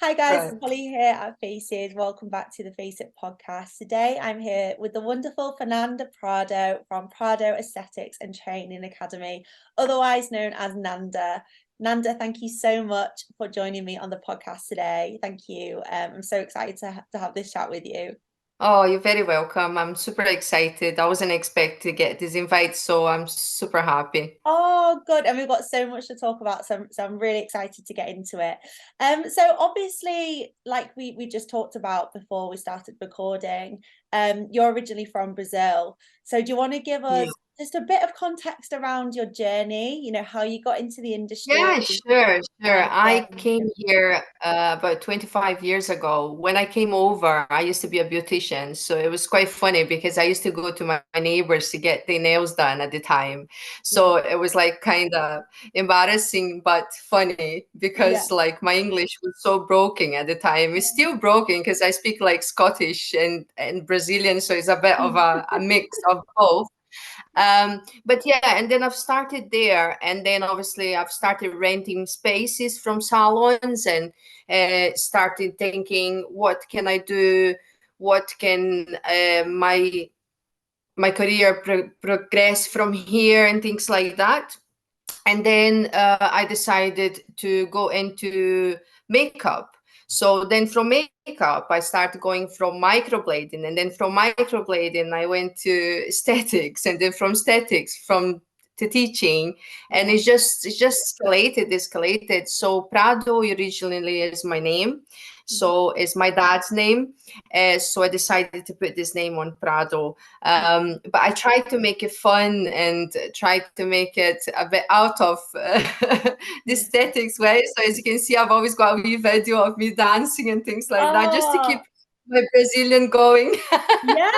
Hi guys, Right. it's Holly here at Faces. Welcome back to the Face It podcast. Today I'm here with the wonderful Fernanda Prado from Prado Aesthetics and Training Academy, otherwise known as Nanda. Nanda, thank you so much for joining me on the podcast today. Thank you. I'm so excited to have this chat with you. Oh, you're very welcome. I'm super excited. I wasn't expect to get this invite, so I'm super happy. Oh, good. And we've got so much to talk about. So I'm really excited to get into it. So obviously, like we just talked about before we started recording, you're originally from Brazil. So do you want to give Yeah. us just a bit of context around your journey, how you got into the industry Yeah, sure, sure. and I came here about 25 years ago. When I came over, I used to be a beautician, so it was quite funny because I used to go to my neighbors to get their nails done at the time. yeah. So it was like kind of embarrassing but funny Yeah. because like my English was so broken at the time. It's still broken because I speak like Scottish and Brazilian, so it's a bit of a mix of both. But yeah, and then I've started there, and then obviously I've started renting spaces from salons and started thinking, what can I do? What can my career progress from here and things like that? And then I decided to go into makeup. So then from makeup, I started going from microblading, and then from microblading, I went to aesthetics, and then from aesthetics, from to teaching, and Yeah. it's just escalated. So Prado originally is my name, so is my dad's name. So I decided to put this name on Prado, but I tried to make it fun and tried to make it a bit out of the aesthetics way. So as you can see, I've always got a wee video of me dancing and things like that, just to Oh, keep my Brazilian going. yeah,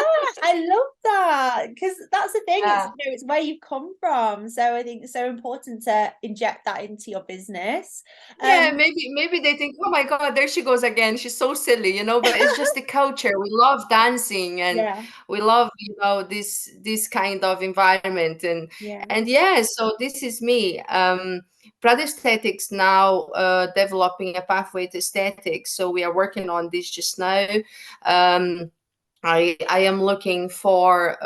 I love that because that's the thing. It's Yeah. it's where you've come from. So I think it's so important to inject that into your business. Yeah, Um, maybe they think, oh my God, there she goes again. She's so silly, but it's just the culture. We love dancing and yeah, we love, this kind of environment. And yeah, and yeah, so this is me. Prada Aesthetics now developing a pathway to aesthetics. So we are working on this just now. Um, I am looking for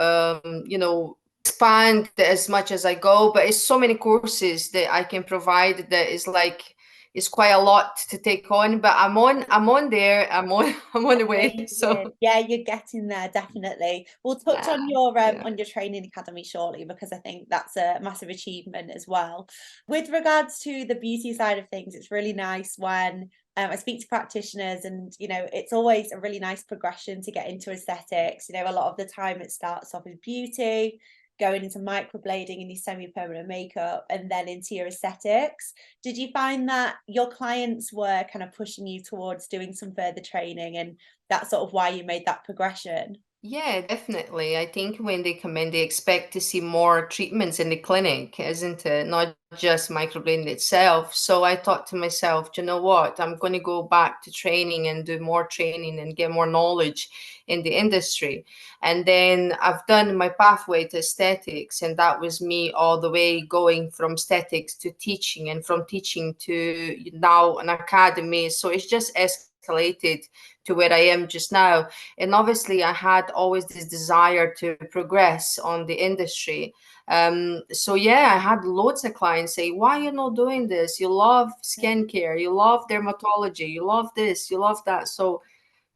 expand as much as I go, but it's so many courses that I can provide that is like it's quite a lot to take on. But I'm on there. I'm on the way. amazing. So Yeah, you're getting there definitely. We'll touch yeah, yeah. on your training academy shortly because I think that's a massive achievement as well. With regards to the beauty side of things, it's really nice when I speak to practitioners, and it's always a really nice progression to get into aesthetics. A lot of the time it starts off with beauty, going into microblading and your semi-permanent makeup, and then into your aesthetics. Did you find that your clients were kind of pushing you towards doing some further training, and that's sort of why you made that progression? Yeah, definitely. I think when they come in, they expect to see more treatments in the clinic, isn't it? Not just microblading itself. So I thought to myself, you know what? I'm going to go back to training and do more training and get more knowledge in the industry. And then I've done my pathway to aesthetics, and that was me all the way going from aesthetics to teaching, and from teaching to now an academy. So it's just escalated to where I am just now. And obviously I had always this desire to progress on the industry. So yeah, I had loads of clients say, why are you not doing this? You love skincare, you love dermatology, you love this, you love that. So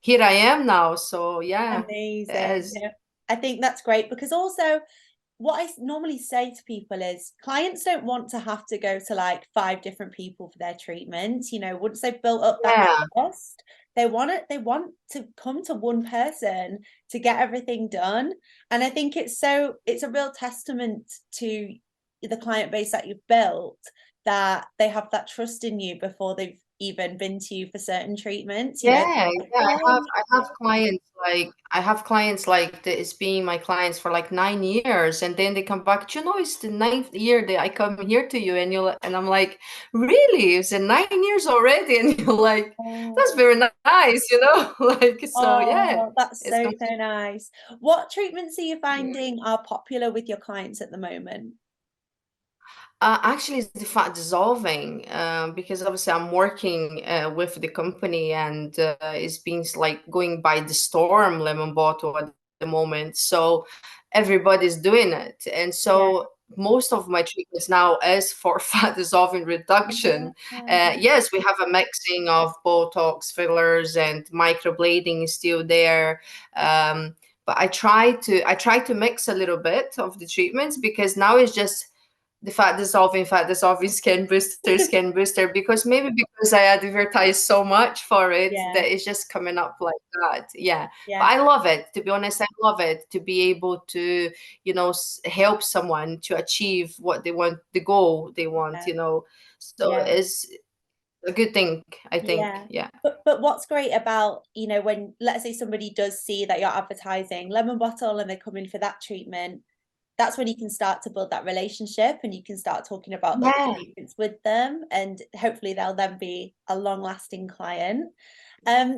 here I am now. So yeah, it Amazing. is. Yeah. I think that's great because also what I normally say to people is clients don't want to have to go to like five different people for their treatments. Once they've built up that Yeah. trust, they want to come to one person to get everything done. And I think it's a real testament to the client base that you've built, that they have that trust in you before they've even been to you for certain treatments. Yeah, Like, yeah. I oh, have I have clients like that is being my clients for like 9 years, and then they come back. Do you know it's the ninth year that I come here to you, and I'm like, really? It's 9 years already, and you're like, that's oh. very nice. Like so. Yeah, Oh, that's it's so, complete. so nice. What treatments are you finding are popular with your clients at the moment? Actually, it's the fat dissolving, because obviously I'm working with the company, and it's been like going by the storm, lemon bottle at the moment. So everybody's doing it, and Yeah. so most of my treatments now is for fat dissolving reduction. Yeah. Yes, we have a mixing of Botox, fillers, and microblading is still there. But I try to mix a little bit of the treatments, because now it's just the fat dissolving skin booster, because maybe because I advertise so much for it Yeah. that it's just coming up like that. Yeah. But Yeah. I love it. To be honest, I love it to be able to, help someone to achieve what they want, the goal they want, Yeah. So Yeah. it's a good thing, I think. Yeah. Yeah. But what's great about, when let's say somebody does see that you're advertising lemon bottle and they come in for that treatment, that's when you can start to build that relationship and you can start talking about the other Yeah. treatments with them, and hopefully they'll then be a long-lasting client.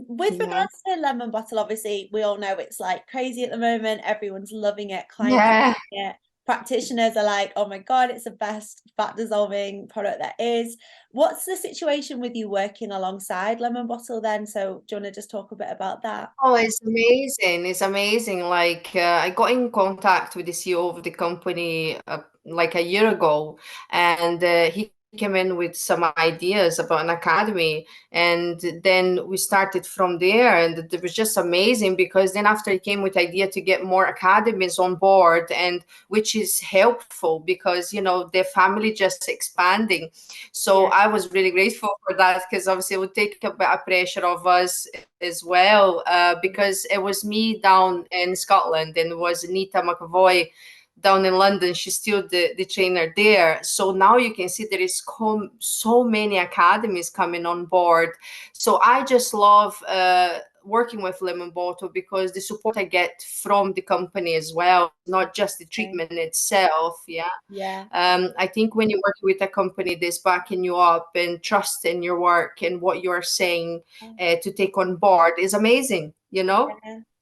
With Yeah. regards to lemon bottle, obviously we all know it's like crazy at the moment. Everyone's loving it, clients are Yeah. loving it. Practitioners are like, oh my God, it's the best fat dissolving product there is. What's the situation with you working alongside lemon bottle then? So do you want to just talk a bit about that? Oh, it's amazing. It's amazing. Like, I got in contact with the CEO of the company like a year ago, and he came in with some ideas about an academy. And then we started from there, and it was just amazing, because then after he came with idea to get more academies on board, and which is helpful because, the family just expanding. So Yeah, I was really grateful for that, because obviously it would take a bit of pressure of us as well, because it was me down in Scotland, and it was Nita McAvoy down in London. She's still the trainer there. So now you can see there is so many academies coming on board. So I just love working with Lemon Bottle, because the support I get from the company as well, not just the okay. treatment itself. Yeah. Yeah, I think when you work with a company that's backing you up and trust in your work and what you're saying, to take on board is amazing, yeah.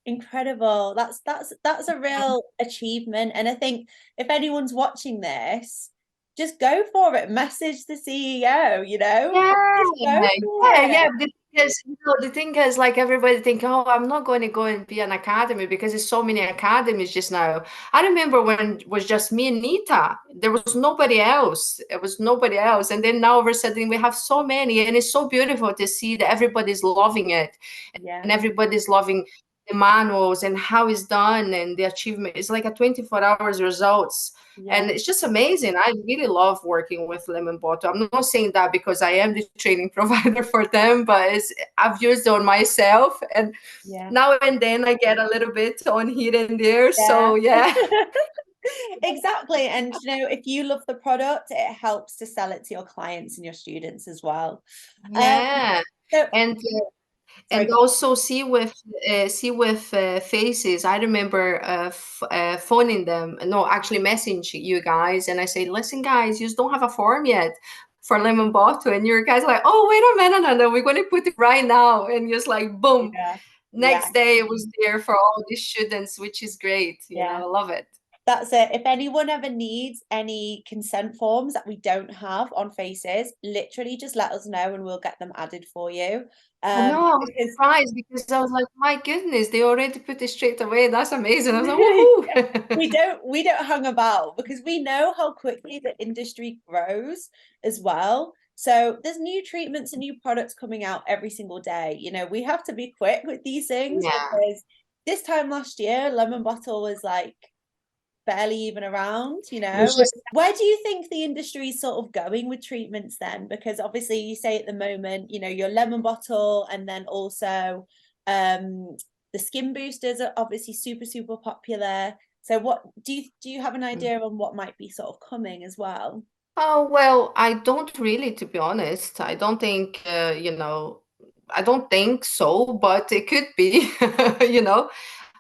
Incredible. That's a real achievement. And I think if anyone's watching this, just go for it. Message the CEO, Yeah, just go for yeah, it. yeah. Because the thing is, like, everybody think, oh, I'm not going to go and be an academy, because there's so many academies just now. I remember when it was just me and Nita. There was nobody else. It was nobody else. And then now all of a sudden we have so many, and it's so beautiful to see that everybody's loving it, Yeah, and everybody's loving the manuals and how it's done and the achievement. It's like a 24 hours results. And yeah, it's just amazing. I really love working with Lemon Bottle. I'm not saying that because I am the training provider for them, but I've used it on myself. And yeah, now and then I get a little bit on here and there. yeah. So yeah. Exactly. And if you love the product, it helps to sell it to your clients and your students as well. Um, Yeah. so And sorry, and also see with faces. I remember phoning them, no, actually messaging you guys, and I say, listen guys, you don't have a form yet for lemon bottle, and your guys like, oh, wait a minute, Nanda, we're going to put it right now, and just like boom, yeah, yeah, next day it was there for all the students, which is great. yeah. I love it. That's it. If anyone ever needs any consent forms that we don't have on faces, literally just let us know and we'll get them added for you. I know, I was Because surprised, because I was like, my goodness, they already put it straight away. That's amazing. I was like, woohoo. we don't hang about because we know how quickly the industry grows as well. So there's new treatments and new products coming out every single day. We have to be quick with these things Yeah. because this time last year, lemon bottle was like barely even around. It was just Where do you think the industry is sort of going with treatments then? Because obviously you say at the moment, your lemon bottle and then also the skin boosters are obviously super, super popular. So what do you have an idea on what might be sort of coming as well? Oh, well, I don't really, to be honest. I don't think so, but it could be, you know.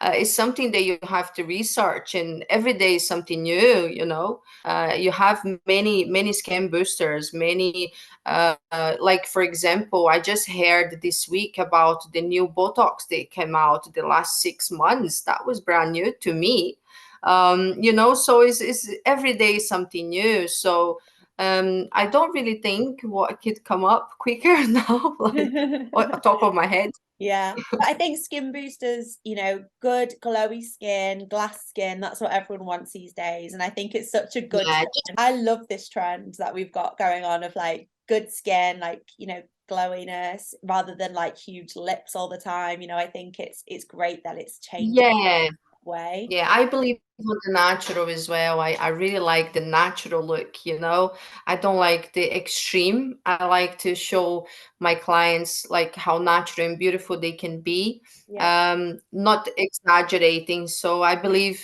It's something that you have to research, and every day is something new, You have many, many skin boosters, many, like, for example, I just heard this week about the new Botox that came out the last 6 months. That was brand new to me. So it's every day something new. So I don't really think what could come up quicker now, like on top of my head. Yeah, but I think skin boosters, you know, good glowy skin, glass skin, that's what everyone wants these days. And I think it's such a good Yeah, trend. I love this trend that we've got going on of like good skin, like, you know, glowiness rather than like huge lips all the time. You know, I think it's great that it's changed yeah. that way. Yeah, I believe in the natural as well. I really like the natural look, you know. I don't like the extreme. I like to show my clients like how natural and beautiful they can be, Yeah. not exaggerating. So I believe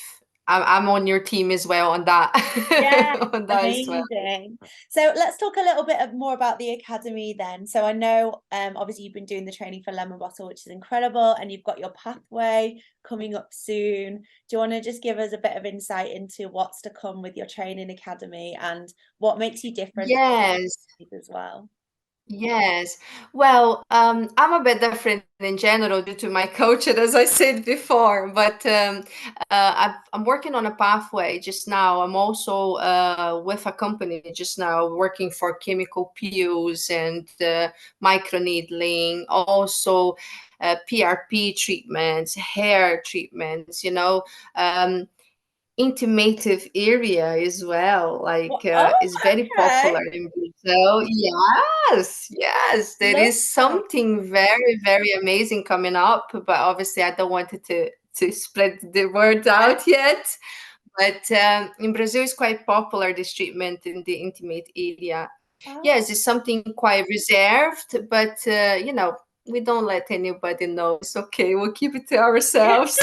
I'm on your team as well on that, Yeah, on that as well. amazing. So let's talk a little bit more about the academy then. So I know obviously you've been doing the training for Lemon Bottle, which is incredible, and you've got your pathway coming up soon. Do you want to just give us a bit of insight into what's to come with your training academy and what makes you different Yes. as well? Yes. Well, I'm a bit different in general due to my coaching, as I said before, but I'm working on a pathway just now. I'm also with a company just now working for chemical peels and microneedling, also PRP treatments, hair treatments, you know. Um, intimative area as well, like Oh, is very okay. popular in Brazil. Yes, yes, there Love is that. something very, very amazing coming up, but obviously I don't want it to spread the word Yeah. out yet. But in Brazil, it's quite popular, this treatment in the intimate area. Oh. Yes, it's something quite reserved, but you know, we don't let anybody know. It's okay, we'll keep it to Yeah. ourselves.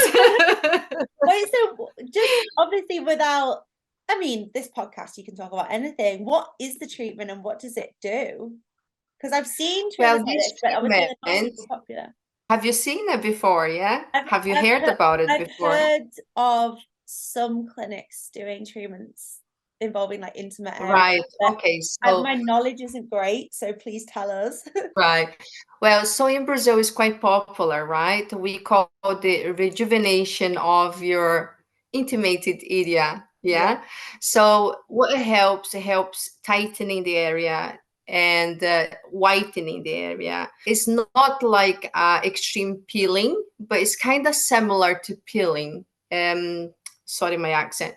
Wait, so just obviously without, I mean, this podcast, you can talk about anything. What is the treatment and what does it do? Because I've seen Well, treatments like this this, but obviously they're not treatment, super popular. have you seen it before? Yeah? I've Have you I've heard heard, about it I've before? heard of some clinics doing treatments involving like intimate areas, Right. but Okay. So, my knowledge isn't great, so please tell us. right. Well, so in Brazil it's quite popular, right? We call the rejuvenation of your intimated area. Yeah, Yeah. So what it helps tightening the area and whitening the area. It's not like extreme peeling, but it's kind of similar to peeling. Sorry, my accent.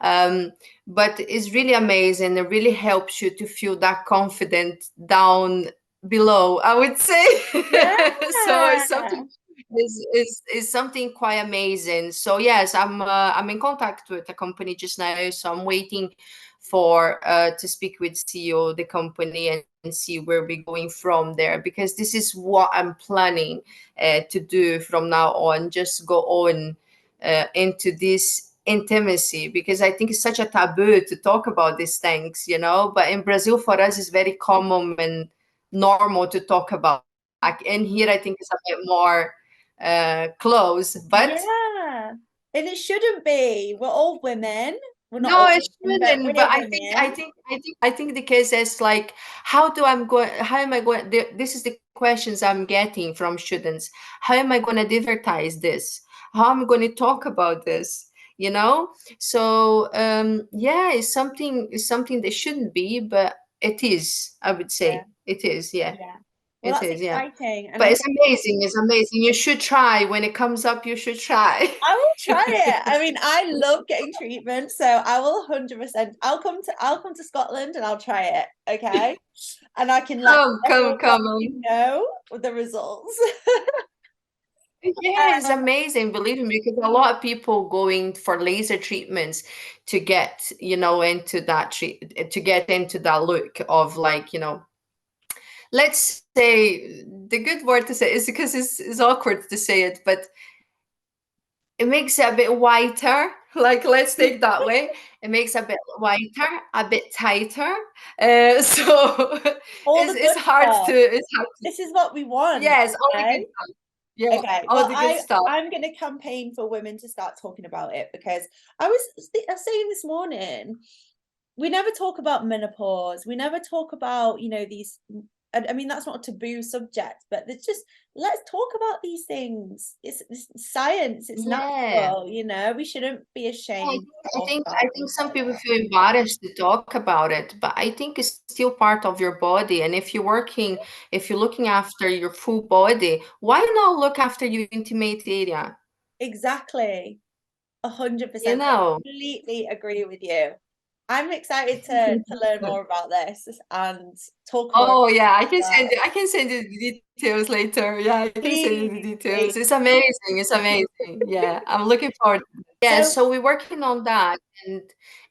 Um, but it's really amazing. It really helps you to feel that confident down below, I would say. yeah. So it's something is something quite amazing. So yes, I'm in contact with the company just now, so I'm waiting for to speak with CEO of the company and see where we're going from there, because this is what I'm planning to do from now on. Just go on into this intimacy, because I think it's such a taboo to talk about these things, you know. But in Brazil, for us, it's very common and normal to talk about. Like in here, I think it's a bit more close. But Yeah. And it shouldn't be. We're all women. We're not no, all it women, but shouldn't. But we're women. I think the case is like, how am I going? This is the questions I'm getting from students. How am I going to advertise this? How am I going to talk about this? You know? So yeah, it's something that shouldn't be, but it is. I would Yeah, say it is. Yeah, yeah. Well, it that's is. Yeah. exciting. And But I it's think amazing. It's amazing. You should try when it comes up. You should try. I will try it. I mean, I love getting treatment, so I will 100%. I'll come to Scotland and I'll try it, okay? And I can let everyone Come on. know the results. Yeah, it's amazing, believe me, because a lot of people going for laser treatments to get, you know, into that to get into that look of like, you know, let's say the good word to say is because it's awkward to say it, but it makes it a bit whiter. Like, let's take that way. It makes a bit whiter, a bit tighter. So All the good stuff. it's hard to, This is what we want, yes, all the good okay? stuff. Yeah, Okay, all well, the good stuff. I'm going to campaign for women to start talking about it because I was saying this morning, we never talk about menopause. We never talk about, you know, these. I mean, that's not a taboo subject, but there's just let's talk about these things. It's science, it's Yeah. natural, you know, we shouldn't be I ashamed think to I talk think about I think things some like people that. feel embarrassed to talk about it, but I think it's still part of your body. And if you're looking after your full body, why not look after your intimate area? Exactly. You 100%. I know? completely agree with you. I'm excited to learn more about this and talk more Oh about yeah, it as well. I can send you the details later. Yeah, I can send you the Please, details. please. It's amazing. It's amazing. Yeah, I'm looking forward. Yeah, So, so we're working on that,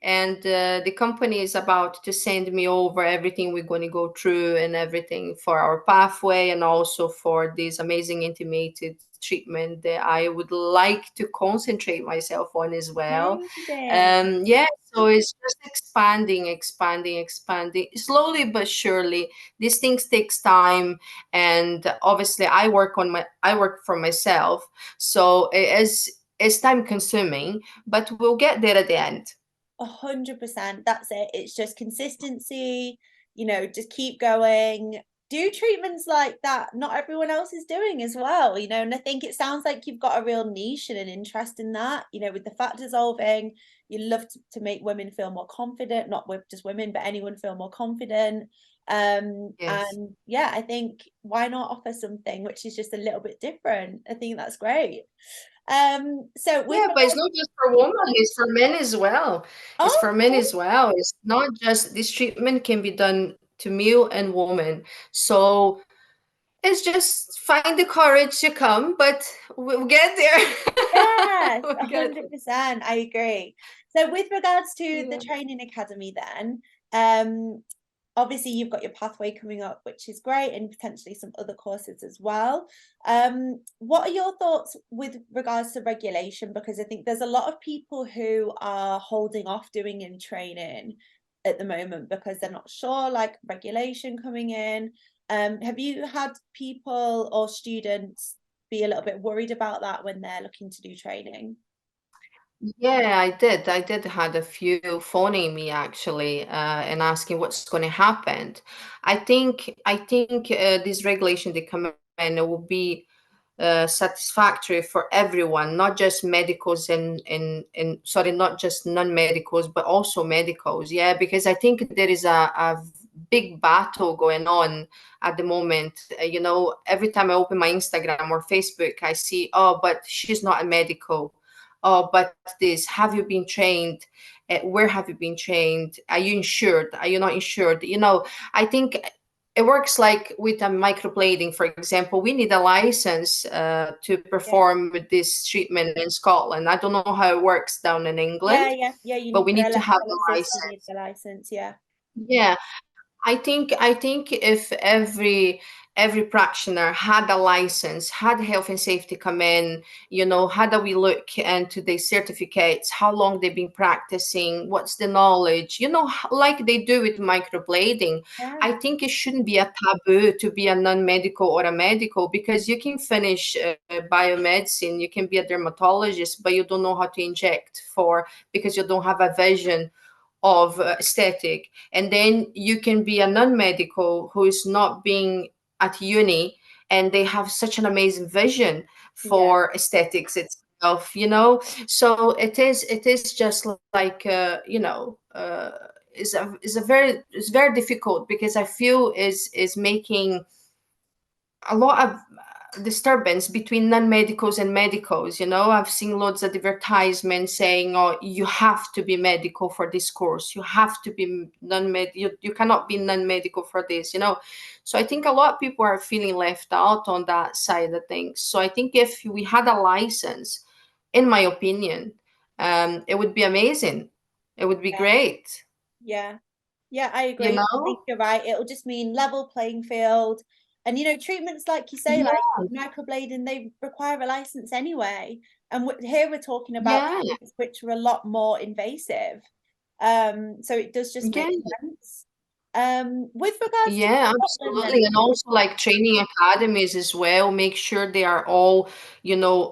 and the company is about to send me over everything we're going to go through and everything for our pathway, and also for this amazing intimated treatment that I would like to concentrate myself on as well. amazing. Yeah, so it's just expanding, expanding, expanding, slowly but surely. These things takes time, and obviously I work for myself, so it's time consuming, but we'll get there at the end. 100%. That's it. It's just consistency, you know, just keep going. Do treatments like that not everyone else is doing as well, you know, and I think it sounds like you've got a real niche and an interest in that, you know, with the fat dissolving, you love to make women feel more confident, not with just women, but anyone feel more confident. Yes. And yeah, I think why not offer something which is just a little bit different? I think that's great. So with Yeah, but it's regards, not just for women, it's for men as well. It's oh, for men as well. It's not just this treatment can be done to male and woman. So it's just find the courage to come, but we'll get there. yes, We'll get 100%. I agree. So with regards to the there. training academy then, um, obviously you've got your pathway coming up, which is great, and potentially some other courses as well. What are your thoughts with regards to regulation? Because I think there's a lot of people who are holding off doing in training at the moment because they're not sure, like regulation coming in. Have you had people or students be a little bit worried about that when they're looking to do training? Yeah, I did. I did had a few phoning me actually, and asking what's going to happen. I think this regulation they come in will be satisfactory for everyone, not just medicals and sorry, not just non-medicals, but also medicals. Yeah, because I think there is a big battle going on at the moment. Every time I open my Instagram or Facebook, I see, oh, but she's not a medical. Oh, but this, have you been trained? Where have you been trained? Are you insured? Are you not insured? I think it works like with a microblading, for example. We need a license to Yeah. perform this treatment in Scotland. I don't know how it works down in Yeah, England, yeah, yeah. You but need we the need to have a electrolysis, you need license. the license, yeah. Yeah, I think if every practitioner had a license, had health and safety come in, how do we look into the certificates, how long they've been practicing, what's the knowledge, like they do with microblading. I Yeah, think it shouldn't be a taboo to be a non-medical or a medical, because you can finish biomedicine, you can be a dermatologist, but you don't know how to inject for because you don't have a vision of aesthetic. And then you can be a non-medical who is not being at uni, and they have such an amazing vision yeah, for aesthetics itself. So it is just like is very difficult, because I feel is making a lot of disturbance between non-medicals and medicals. I've seen loads of advertisements saying, oh, you have to be medical for this course, you have to be non-med, you cannot be non-medical for this. So I think a lot of people are feeling left out on that side of things. So I think if we had a license, in my opinion, it would be amazing, it would be yeah, great yeah. Yeah, I you agree. I think know you're right. It'll just mean level playing field. And you know, treatments like you say, like yeah, microblading, they require a license anyway. And here we're talking about yeah, treatments which are a lot more invasive. So it does just make yeah. sense. With regards to Yeah, Scotland then, absolutely. And also like training academies as well, make sure they are all,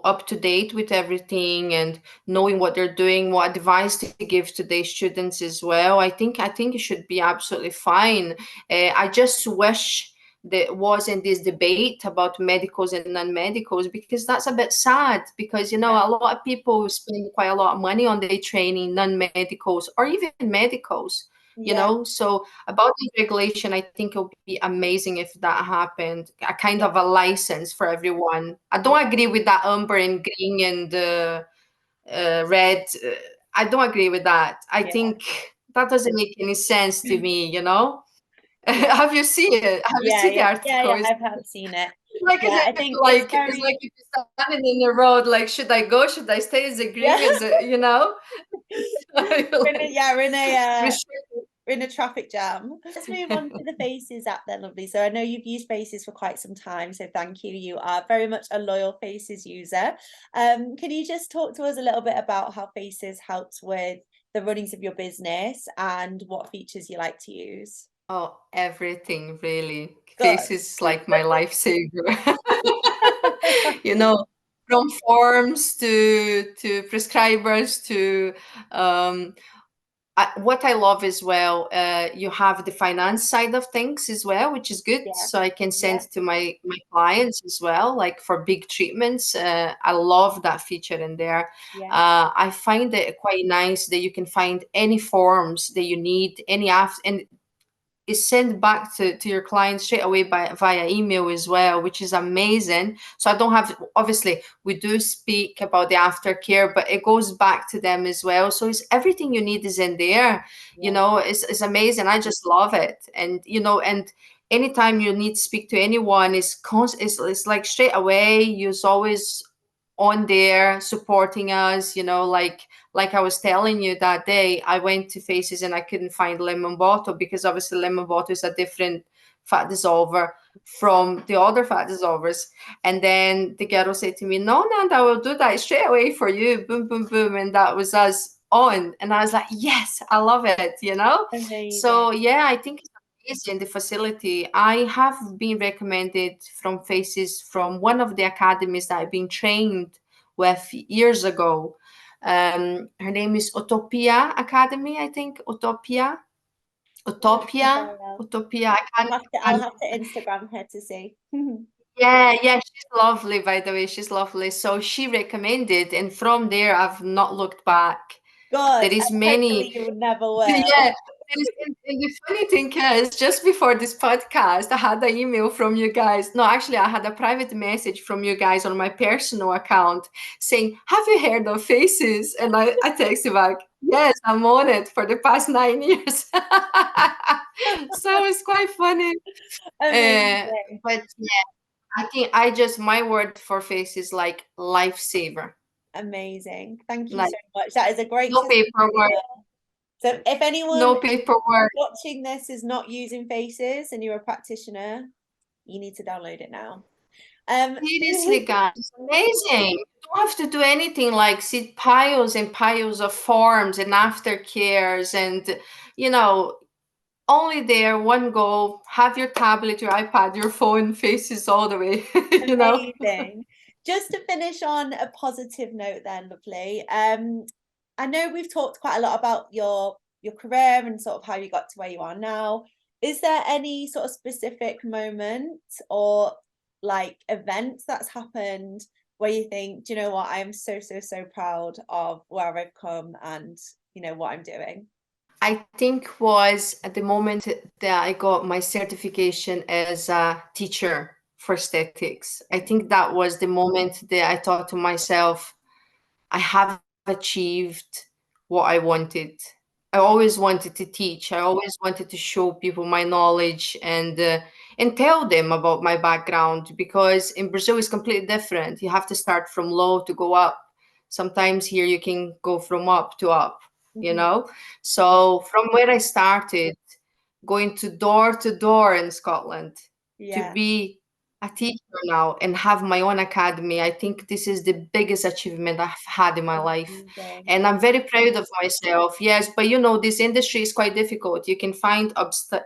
up to date with everything and knowing what they're doing, what advice to give to their students as well. I think it should be absolutely fine. I just wish there wasn't this debate about medicals and non-medicals, because that's a bit sad, because you know a lot of people spend quite a lot of money on their training, non-medicals or even medicals, you know. So about the regulation, I think it would be amazing if that happened, a kind of a license for everyone. I don't agree with that amber and green and red. I don't agree with that. I think that doesn't make any sense to me, you know. Have you seen it? Have you seen the article? I have seen it. Like, Yeah, I think like it's it's very like if you're standing in the road, like, should I go? Should I stay? Is it green? Is it, you know? we're in a Restricted. we're in a traffic jam. Let's move on to the Faces app then, lovely. So I know you've used Faces for quite some time, so thank you. You are very much a loyal Faces user. Can you just talk to us a little bit about how Faces helps with the runnings of your business and what features you like to use? Oh, everything really. Good. Face is like my lifesaver. You know, from forms to prescribers to what I love as well, you have the finance side of things as well, which is good. So I can send to my clients as well, like for big treatments. I love that feature in there. I find it quite nice that you can find any forms that you need, any after, and is sent back to your client straight away via email as well, which is amazing. So I don't have, obviously we do speak about the aftercare, but it goes back to them as well. So it's everything you need is in there. You know, it's amazing. I just love it. And you know, and anytime you need to speak to anyone, it's like straight away. You're always on there supporting us, you know, like I was telling you that day, I went to Faces and I couldn't find lemon bottle, because obviously lemon bottle is a different fat dissolver from the other fat dissolvers. And then the girl said to me, no, Nanda, I will do that straight away for you. Boom, boom, boom. And that was us on. And I was like, yes, I love it, you know? So yeah, I think it's in the facility. I have been recommended from Faces from one of the academies that I've been trained with years ago. Her name is Utopia Academy, I think. Utopia. I'll have to Instagram her to see. Yeah, she's lovely, by the way. She's lovely. So she recommended, and from there, I've not looked back. Good. There is Hopefully many. you never will. Yeah. And the funny thing is, just before this podcast, I had an email from you guys. No, actually, I had a private message from you guys on my personal account saying, have you heard of Faces? And I texted back, yes, I'm on it for the past 9 years. So it's quite funny. But yeah, I think my word for Face is like lifesaver. Amazing. Thank you Like, so much. That is a great no paperwork. So if anyone No paperwork. watching this is not using Faces and you're a practitioner, you need to download it now. Seriously, guys, it's amazing. You don't have to do anything, like see piles and piles of forms and aftercares and, you know, only there, one go, have your tablet, your iPad, your phone, Faces all the way, you know? Amazing. Just to finish on a positive note then, lovely. I know we've talked quite a lot about your career and sort of how you got to where you are now. Is there any sort of specific moment or like event that's happened where you think, do you know what, I am so, so, so proud of where I've come and, you know, what I'm doing? I think was at the moment that I got my certification as a teacher for aesthetics. I think that was the moment that I thought to myself, I have achieved what I wanted. I always wanted to teach. I always wanted to show people my knowledge and tell them about my background, because in Brazil it's completely different. You have to start from low to go up. Sometimes here you can go from up to up, you know? So from where I started, going to door in Scotland to be a teacher now and have my own academy. I think this is the biggest achievement I've had in my life. And I'm very proud of myself. Yes, but you know, this industry is quite difficult. You can find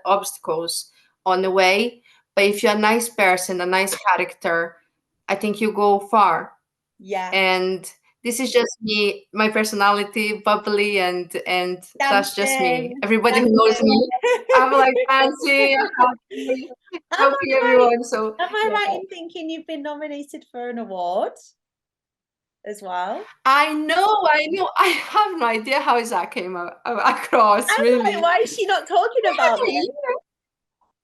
obstacles on the way. But if you're a nice person, a nice character, I think you go far. Yeah. And This is just me, my personality, bubbly, and that's just me. Dancing, Everybody who knows dancing. me, I'm like fancy, happy, Am I helping right? everyone. So Am I yeah. right in thinking you've been nominated for an award as well? I know, I know. I have no idea how that came across, I'm like, really. why is she not talking about this?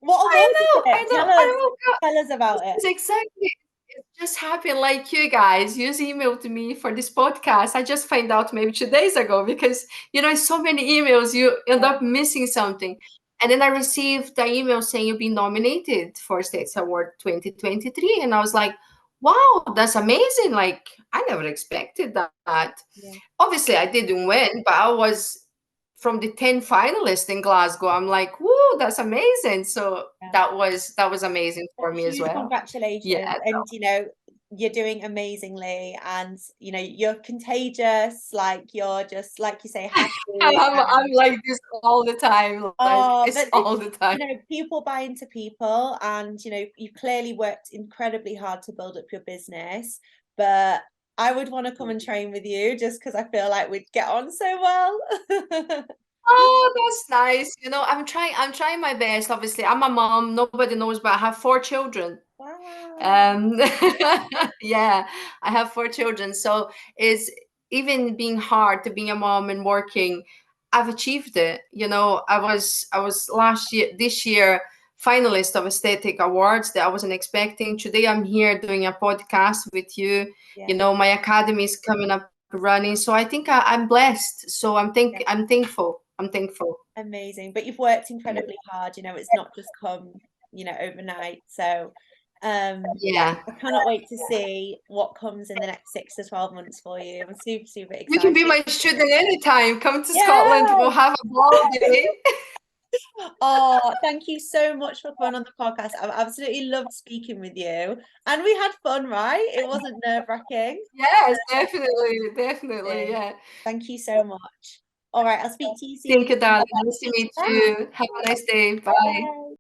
What I award is know, it? I know. Tell us about it. It's exactly. It just happened like you guys. You emailed me for this podcast. I just found out maybe 2 days ago because so many emails, you end up missing something. And then I received the email saying you've been nominated for States Award 2023, and I was like, "Wow, that's amazing! Like I never expected that." Yeah. Obviously, I didn't win, but I was from the 10 finalists in Glasgow. I'm like, "Whoa, that's amazing!" So Yeah. that was amazing for me as Huge well. congratulations. Yeah. And you're doing amazingly, and you're contagious, like you're just, like you say, happy. I'm like this all the time. Like Oh, it's but this, all the time. people buy into people, and you clearly worked incredibly hard to build up your business. But I would want to come and train with you just because I feel like we'd get on so well. Oh, that's nice. I'm trying my best. Obviously, I'm a mom. Nobody knows, but I have 4 children. Wow. Um, yeah, I have 4 children. So it's even being hard to being a mom and working, I've achieved it. I was this year finalist of aesthetic awards that I wasn't expecting. Today I'm here doing a podcast with you. Yeah. My academy is coming up running. So I think I'm blessed. So Yeah. I'm thankful. I'm thankful. Amazing. But you've worked incredibly hard, it's not just come, overnight. So Yeah. I cannot wait to see what comes in the next 6 to 12 months for you. I'm super, super You can excited. be my student anytime. Come to Scotland. Yeah. We'll have a ball day. Oh, thank you so much for coming on the podcast. I've absolutely loved speaking with you. And we had fun, right? It wasn't nerve-wracking. Yes, definitely. Definitely. Yeah. Thank you so much. All right, I'll speak to you soon. Thank you, darling. Nice to meet Bye. you. Have a nice day. Bye. Bye.